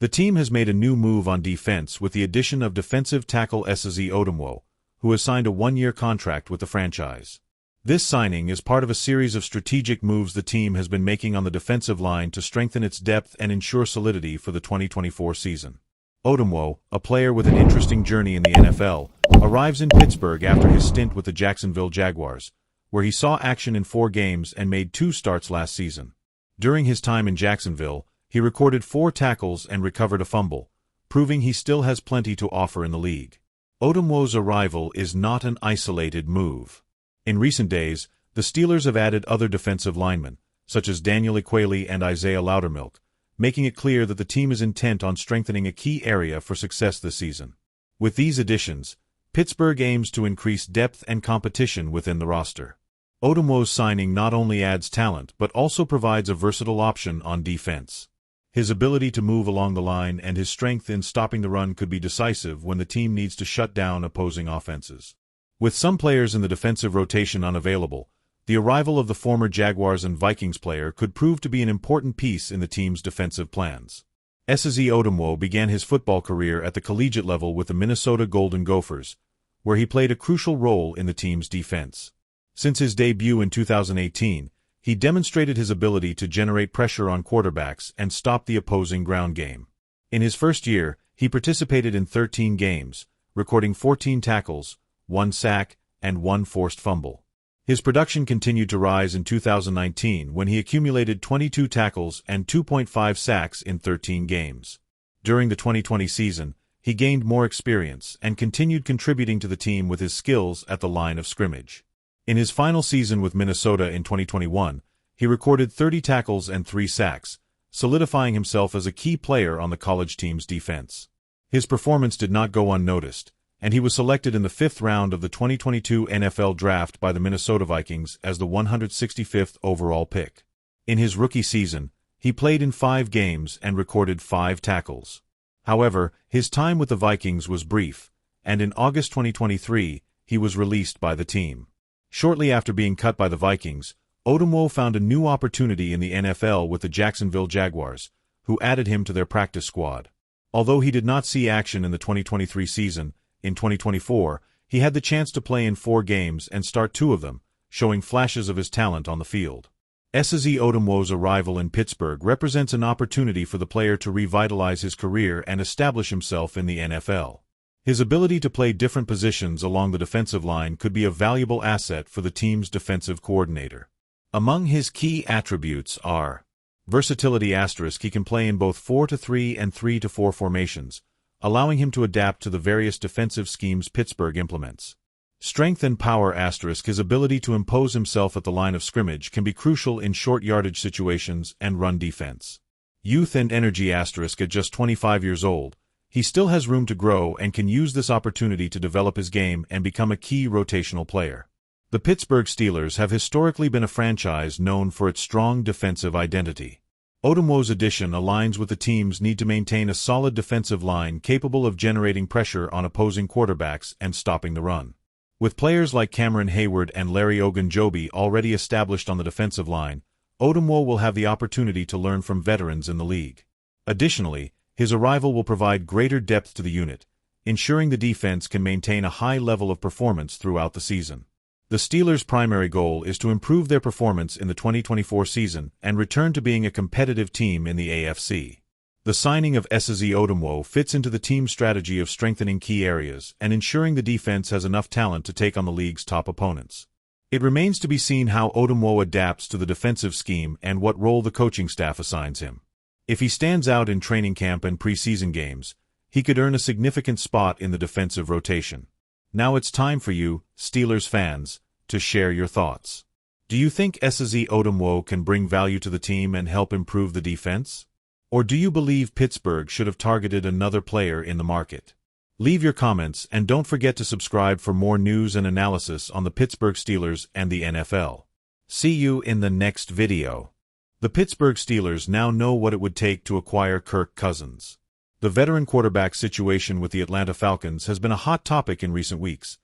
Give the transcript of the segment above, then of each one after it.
The team has made a new move on defense with the addition of defensive tackle Eze Odomwo, who has signed a one-year contract with the franchise. This signing is part of a series of strategic moves the team has been making on the defensive line to strengthen its depth and ensure solidity for the 2024 season. Odomwo, a player with an interesting journey in the NFL, arrives in Pittsburgh after his stint with the Jacksonville Jaguars, where he saw action in 4 games and made 2 starts last season. During his time in Jacksonville, he recorded 4 tackles and recovered a fumble, proving he still has plenty to offer in the league. Odomwo's arrival is not an isolated move. In recent days, the Steelers have added other defensive linemen, such as Daniel Equeli and Isaiah Loudermilk, making it clear that the team is intent on strengthening a key area for success this season. With these additions, Pittsburgh aims to increase depth and competition within the roster. Odomwo's signing not only adds talent but also provides a versatile option on defense. His ability to move along the line and his strength in stopping the run could be decisive when the team needs to shut down opposing offenses. With some players in the defensive rotation unavailable, the arrival of the former Jaguars and Vikings player could prove to be an important piece in the team's defensive plans. Eze Odomwo began his football career at the collegiate level with the Minnesota Golden Gophers, where he played a crucial role in the team's defense. Since his debut in 2018, he demonstrated his ability to generate pressure on quarterbacks and stop the opposing ground game. In his first year, he participated in 13 games, recording 14 tackles, 1 sack, and 1 forced fumble. His production continued to rise in 2019 when he accumulated 22 tackles and 2.5 sacks in 13 games. During the 2020 season, he gained more experience and continued contributing to the team with his skills at the line of scrimmage. In his final season with Minnesota in 2021, he recorded 30 tackles and 3 sacks, solidifying himself as a key player on the college team's defense. His performance did not go unnoticed, and he was selected in the 5th round of the 2022 NFL Draft by the Minnesota Vikings as the 165th overall pick. In his rookie season, he played in 5 games and recorded 5 tackles. However, his time with the Vikings was brief, and in August 2023, he was released by the team. Shortly after being cut by the Vikings, Odomwo found a new opportunity in the NFL with the Jacksonville Jaguars, who added him to their practice squad. Although he did not see action in the 2023 season, in 2024, he had the chance to play in 4 games and start 2 of them, showing flashes of his talent on the field. Eze Odomwo's arrival in Pittsburgh represents an opportunity for the player to revitalize his career and establish himself in the NFL. His ability to play different positions along the defensive line could be a valuable asset for the team's defensive coordinator. Among his key attributes are versatility *. He can play in both 4-3 and 3-4 formations, allowing him to adapt to the various defensive schemes Pittsburgh implements. Strength and power *. His ability to impose himself at the line of scrimmage can be crucial in short yardage situations and run defense. Youth and energy *. At just 25 years old, he still has room to grow and can use this opportunity to develop his game and become a key rotational player. The Pittsburgh Steelers have historically been a franchise known for its strong defensive identity. Odomwo's addition aligns with the team's need to maintain a solid defensive line capable of generating pressure on opposing quarterbacks and stopping the run. With players like Cameron Hayward and Larry Ogunjobi already established on the defensive line, Odomwo will have the opportunity to learn from veterans in the league. Additionally, his arrival will provide greater depth to the unit, ensuring the defense can maintain a high level of performance throughout the season. The Steelers' primary goal is to improve their performance in the 2024 season and return to being a competitive team in the AFC. The signing of Eze Odomwo fits into the team's strategy of strengthening key areas and ensuring the defense has enough talent to take on the league's top opponents. It remains to be seen how Odomwo adapts to the defensive scheme and what role the coaching staff assigns him. If he stands out in training camp and preseason games, he could earn a significant spot in the defensive rotation. Now it's time for you, Steelers fans, to share your thoughts. Do you think Eze Odomwo can bring value to the team and help improve the defense? Or do you believe Pittsburgh should have targeted another player in the market? Leave your comments and don't forget to subscribe for more news and analysis on the Pittsburgh Steelers and the NFL. See you in the next video. The Pittsburgh Steelers now know what it would take to acquire Kirk Cousins. The veteran quarterback situation with the Atlanta Falcons has been a hot topic in recent weeks,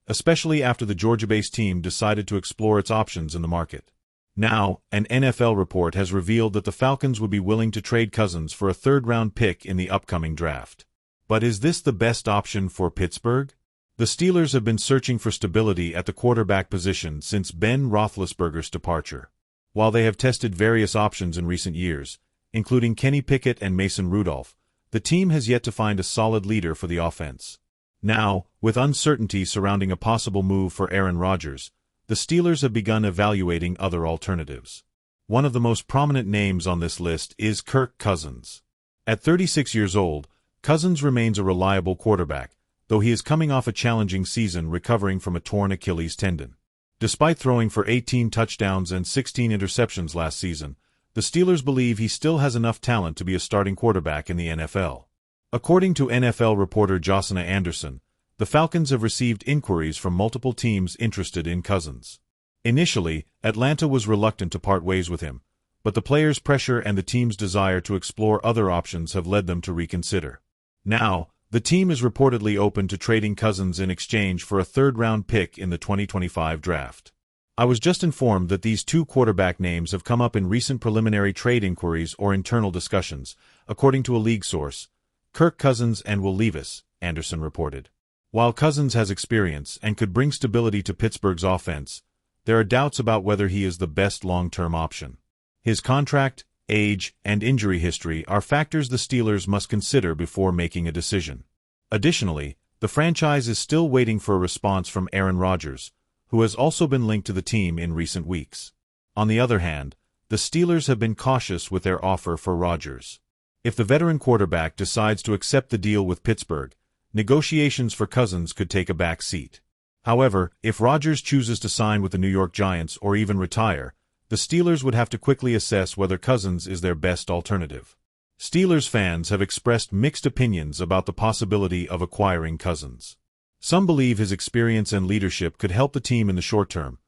especially after the Georgia-based team decided to explore its options in the market. Now, an NFL report has revealed that the Falcons would be willing to trade Cousins for a third-round pick in the upcoming draft. But is this the best option for Pittsburgh? The Steelers have been searching for stability at the quarterback position since Ben Roethlisberger's departure. While they have tested various options in recent years, including Kenny Pickett and Mason Rudolph, the team has yet to find a solid leader for the offense. Now, with uncertainty surrounding a possible move for Aaron Rodgers, the Steelers have begun evaluating other alternatives. One of the most prominent names on this list is Kirk Cousins. At 36 years old, Cousins remains a reliable quarterback, though he is coming off a challenging season recovering from a torn Achilles tendon. Despite throwing for 18 touchdowns and 16 interceptions last season, the Steelers believe he still has enough talent to be a starting quarterback in the NFL. According to NFL reporter Josina Anderson, the Falcons have received inquiries from multiple teams interested in Cousins. Initially, Atlanta was reluctant to part ways with him, but the players' pressure and the team's desire to explore other options have led them to reconsider. Now, the team is reportedly open to trading Cousins in exchange for a third-round pick in the 2025 draft. I was just informed that these two quarterback names have come up in recent preliminary trade inquiries or internal discussions, according to a league source. Kirk Cousins and Will Levis, Anderson reported. While Cousins has experience and could bring stability to Pittsburgh's offense, there are doubts about whether he is the best long-term option. His contract, age, and injury history are factors the Steelers must consider before making a decision. Additionally, the franchise is still waiting for a response from Aaron Rodgers, who has also been linked to the team in recent weeks. On the other hand, the Steelers have been cautious with their offer for Rodgers. If the veteran quarterback decides to accept the deal with Pittsburgh, negotiations for Cousins could take a back seat. However, if Rodgers chooses to sign with the New York Giants or even retire, the Steelers would have to quickly assess whether Cousins is their best alternative. Steelers fans have expressed mixed opinions about the possibility of acquiring Cousins. Some believe his experience and leadership could help the team in the short term,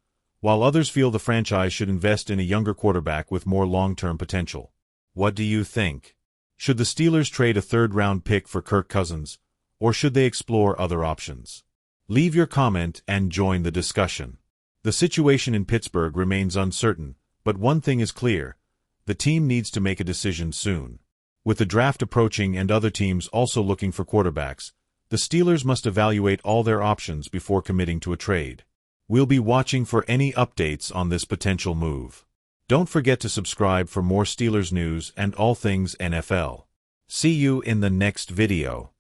while others feel the franchise should invest in a younger quarterback with more long-term potential. What do you think? Should the Steelers trade a third-round pick for Kirk Cousins, or should they explore other options? Leave your comment and join the discussion. The situation in Pittsburgh remains uncertain, but one thing is clear: the team needs to make a decision soon. With the draft approaching and other teams also looking for quarterbacks, the Steelers must evaluate all their options before committing to a trade. We'll be watching for any updates on this potential move. Don't forget to subscribe for more Steelers news and all things NFL. See you in the next video.